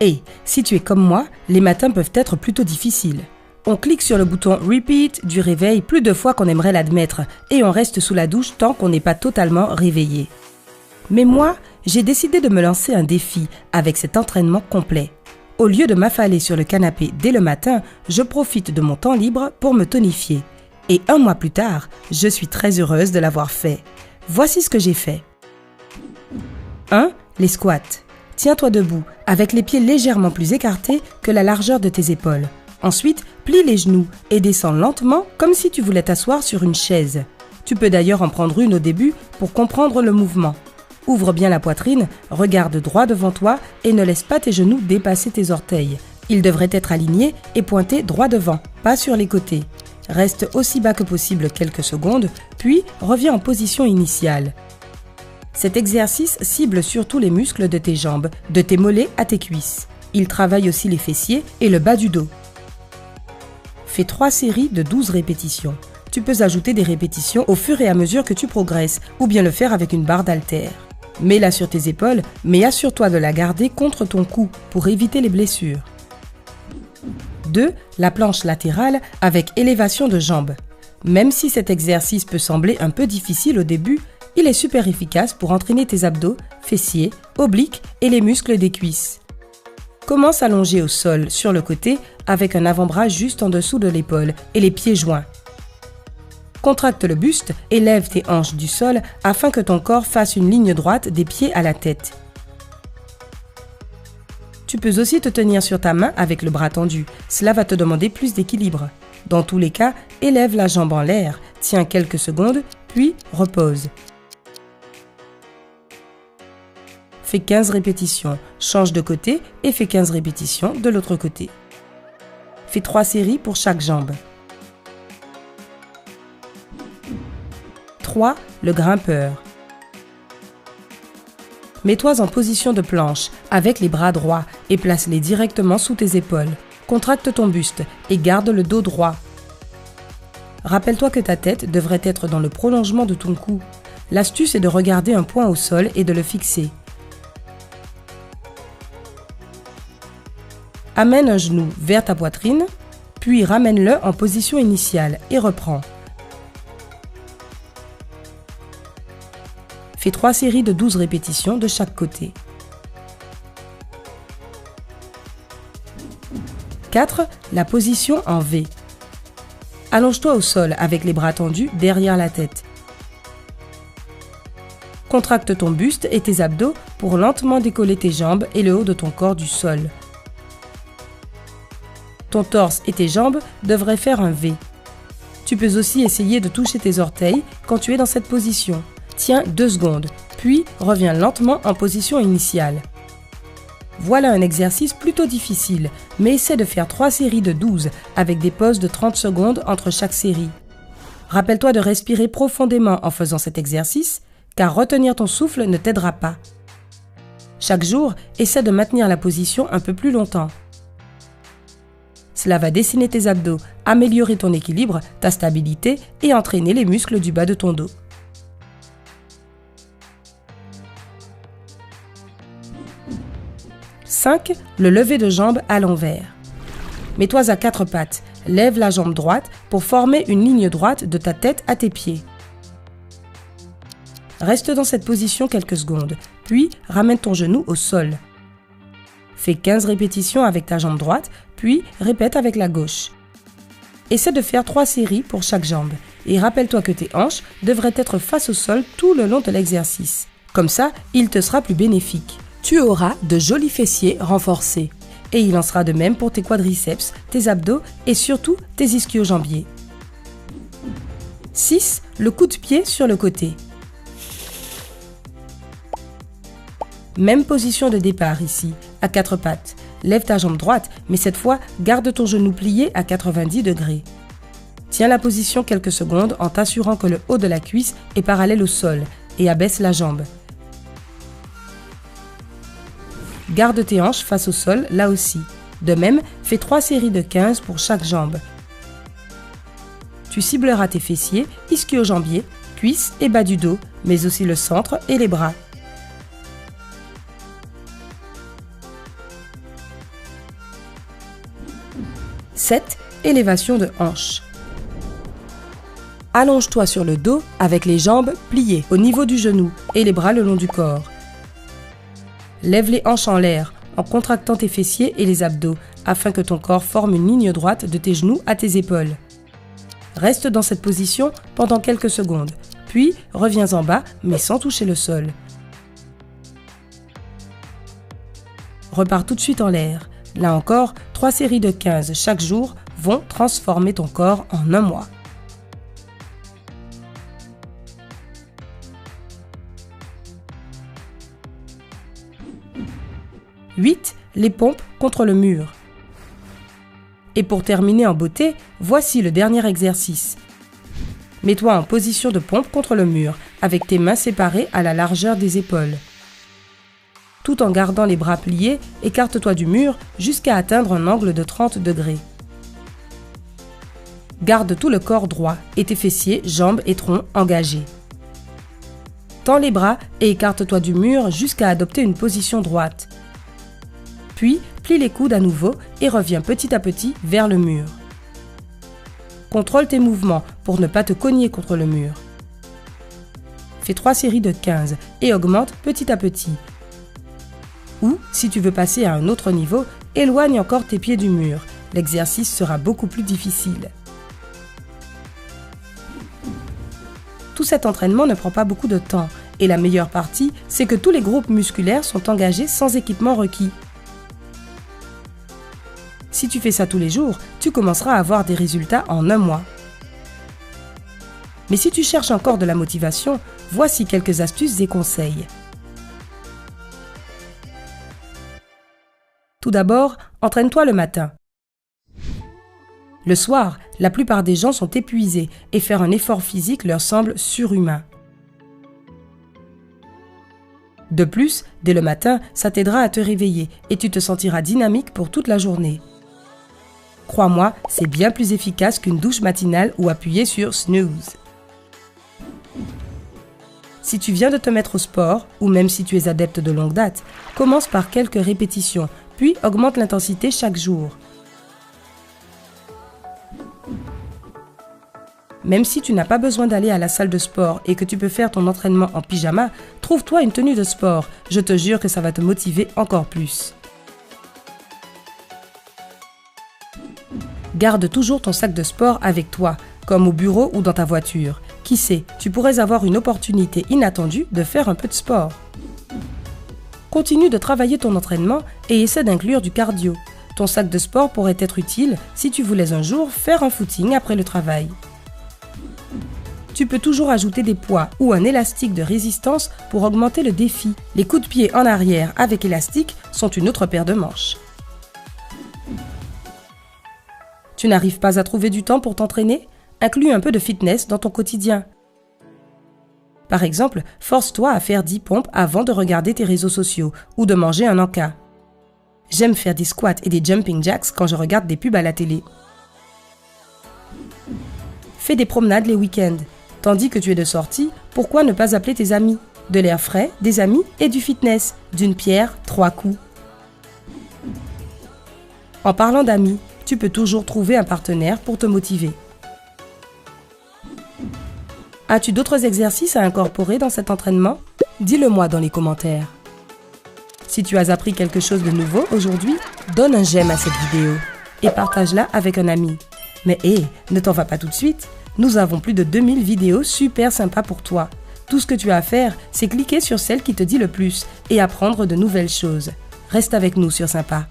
Et si tu es comme moi, les matins peuvent être plutôt difficiles. On clique sur le bouton Repeat du réveil plus de fois qu'on aimerait l'admettre et on reste sous la douche tant qu'on n'est pas totalement réveillé. Mais moi, j'ai décidé de me lancer un défi avec cet entraînement complet. Au lieu de m'affaler sur le canapé dès le matin, je profite de mon temps libre pour me tonifier. Et 1 mois plus tard, je suis très heureuse de l'avoir fait. Voici ce que j'ai fait. 1. Les squats. Tiens-toi debout, avec les pieds légèrement plus écartés que la largeur de tes épaules. Ensuite, plie les genoux et descends lentement comme si tu voulais t'asseoir sur une chaise. Tu peux d'ailleurs en prendre une au début pour comprendre le mouvement. Ouvre bien la poitrine, regarde droit devant toi et ne laisse pas tes genoux dépasser tes orteils. Ils devraient être alignés et pointés droit devant, pas sur les côtés. Reste aussi bas que possible quelques secondes, puis reviens en position initiale. Cet exercice cible surtout les muscles de tes jambes, de tes mollets à tes cuisses. Il travaille aussi les fessiers et le bas du dos. Fais 3 séries de 12 répétitions. Tu peux ajouter des répétitions au fur et à mesure que tu progresses, ou bien le faire avec une barre d'haltères. Mets-la sur tes épaules, mais assure-toi de la garder contre ton cou pour éviter les blessures. 2. La planche latérale avec élévation de jambes. Même si cet exercice peut sembler un peu difficile au début, il est super efficace pour entraîner tes abdos, fessiers, obliques et les muscles des cuisses. Commence allongé au sol sur le côté avec un avant-bras juste en dessous de l'épaule et les pieds joints. Contracte le buste et lève tes hanches du sol afin que ton corps fasse une ligne droite des pieds à la tête. Tu peux aussi te tenir sur ta main avec le bras tendu. Cela va te demander plus d'équilibre. Dans tous les cas, élève la jambe en l'air, tiens quelques secondes, puis repose. Fais 15 répétitions, change de côté et fais 15 répétitions de l'autre côté. Fais 3 séries pour chaque jambe. 3. Le grimpeur. Mets-toi en position de planche avec les bras droits et place-les directement sous tes épaules. Contracte ton buste et garde le dos droit. Rappelle-toi que ta tête devrait être dans le prolongement de ton cou. L'astuce est de regarder un point au sol et de le fixer. Amène un genou vers ta poitrine, puis ramène-le en position initiale et reprends. Fais 3 séries de 12 répétitions de chaque côté. 4. La position en V. Allonge-toi au sol avec les bras tendus derrière la tête. Contracte ton buste et tes abdos pour lentement décoller tes jambes et le haut de ton corps du sol. Ton torse et tes jambes devraient faire un V. Tu peux aussi essayer de toucher tes orteils quand tu es dans cette position. Tiens 2 secondes, puis reviens lentement en position initiale. Voilà un exercice plutôt difficile, mais essaie de faire 3 séries de 12 avec des pauses de 30 secondes entre chaque série. Rappelle-toi de respirer profondément en faisant cet exercice, car retenir ton souffle ne t'aidera pas. Chaque jour, essaie de maintenir la position un peu plus longtemps. Cela va dessiner tes abdos, améliorer ton équilibre, ta stabilité et entraîner les muscles du bas de ton dos. 5. Le lever de jambe à l'envers. Mets-toi à 4 pattes, lève la jambe droite pour former une ligne droite de ta tête à tes pieds. Reste dans cette position quelques secondes, puis ramène ton genou au sol. Fais 15 répétitions avec ta jambe droite, puis répète avec la gauche. Essaie de faire 3 séries pour chaque jambe et rappelle-toi que tes hanches devraient être face au sol tout le long de l'exercice. Comme ça, il te sera plus bénéfique. Tu auras de jolis fessiers renforcés. Et il en sera de même pour tes quadriceps, tes abdos et surtout tes ischio-jambiers. 6. Le coup de pied sur le côté. Même position de départ ici, à 4 pattes. Lève ta jambe droite, mais cette fois, garde ton genou plié à 90 degrés. Tiens la position quelques secondes en t'assurant que le haut de la cuisse est parallèle au sol et abaisse la jambe. Garde tes hanches face au sol, là aussi. De même, fais 3 séries de 15 pour chaque jambe. Tu cibleras tes fessiers, ischio-jambiers, cuisses et bas du dos, mais aussi le centre et les bras. 7. Élévation de hanche. Allonge-toi sur le dos avec les jambes pliées au niveau du genou et les bras le long du corps. Lève les hanches en l'air en contractant tes fessiers et les abdos afin que ton corps forme une ligne droite de tes genoux à tes épaules. Reste dans cette position pendant quelques secondes, puis reviens en bas mais sans toucher le sol. Repars tout de suite en l'air. Là encore, 3 séries de 15 chaque jour vont transformer ton corps en un mois. « 8. Les pompes contre le mur. Et pour terminer en beauté, voici le dernier exercice. Mets-toi en position de pompe contre le mur, avec tes mains séparées à la largeur des épaules. Tout en gardant les bras pliés, écarte-toi du mur jusqu'à atteindre un angle de 30 degrés. Garde tout le corps droit et tes fessiers, jambes et tronc engagés. Tends les bras et écarte-toi du mur jusqu'à adopter une position droite. Puis, plie les coudes à nouveau et reviens petit à petit vers le mur. Contrôle tes mouvements pour ne pas te cogner contre le mur. Fais 3 séries de 15 et augmente petit à petit. Ou, si tu veux passer à un autre niveau, éloigne encore tes pieds du mur. L'exercice sera beaucoup plus difficile. Tout cet entraînement ne prend pas beaucoup de temps et la meilleure partie, c'est que tous les groupes musculaires sont engagés sans équipement requis. Si tu fais ça tous les jours, tu commenceras à avoir des résultats en un mois. Mais si tu cherches encore de la motivation, voici quelques astuces et conseils. Tout d'abord, entraîne-toi le matin. Le soir, la plupart des gens sont épuisés et faire un effort physique leur semble surhumain. De plus, dès le matin, ça t'aidera à te réveiller et tu te sentiras dynamique pour toute la journée. Crois-moi, c'est bien plus efficace qu'une douche matinale ou appuyer sur snooze. Si tu viens de te mettre au sport, ou même si tu es adepte de longue date, commence par quelques répétitions, puis augmente l'intensité chaque jour. Même si tu n'as pas besoin d'aller à la salle de sport et que tu peux faire ton entraînement en pyjama, trouve-toi une tenue de sport. Je te jure que ça va te motiver encore plus. Garde toujours ton sac de sport avec toi, comme au bureau ou dans ta voiture. Qui sait, tu pourrais avoir une opportunité inattendue de faire un peu de sport. Continue de travailler ton entraînement et essaie d'inclure du cardio. Ton sac de sport pourrait être utile si tu voulais un jour faire un footing après le travail. Tu peux toujours ajouter des poids ou un élastique de résistance pour augmenter le défi. Les coups de pied en arrière avec élastique sont une autre paire de manches. Tu n'arrives pas à trouver du temps pour t'entraîner? Inclus un peu de fitness dans ton quotidien. Par exemple, force-toi à faire 10 pompes avant de regarder tes réseaux sociaux ou de manger un encas. J'aime faire des squats et des jumping jacks quand je regarde des pubs à la télé. Fais des promenades les week-ends. Tandis que tu es de sortie, pourquoi ne pas appeler tes amis? De l'air frais, des amis et du fitness. D'une pierre, 3 coups. En parlant d'amis, tu peux toujours trouver un partenaire pour te motiver. As-tu d'autres exercices à incorporer dans cet entraînement? Dis-le-moi dans les commentaires. Si tu as appris quelque chose de nouveau aujourd'hui, donne un j'aime à cette vidéo et partage-la avec un ami. Mais ne t'en vas pas tout de suite. Nous avons plus de 2000 vidéos super sympas pour toi. Tout ce que tu as à faire, c'est cliquer sur celle qui te dit le plus et apprendre de nouvelles choses. Reste avec nous sur Sympa.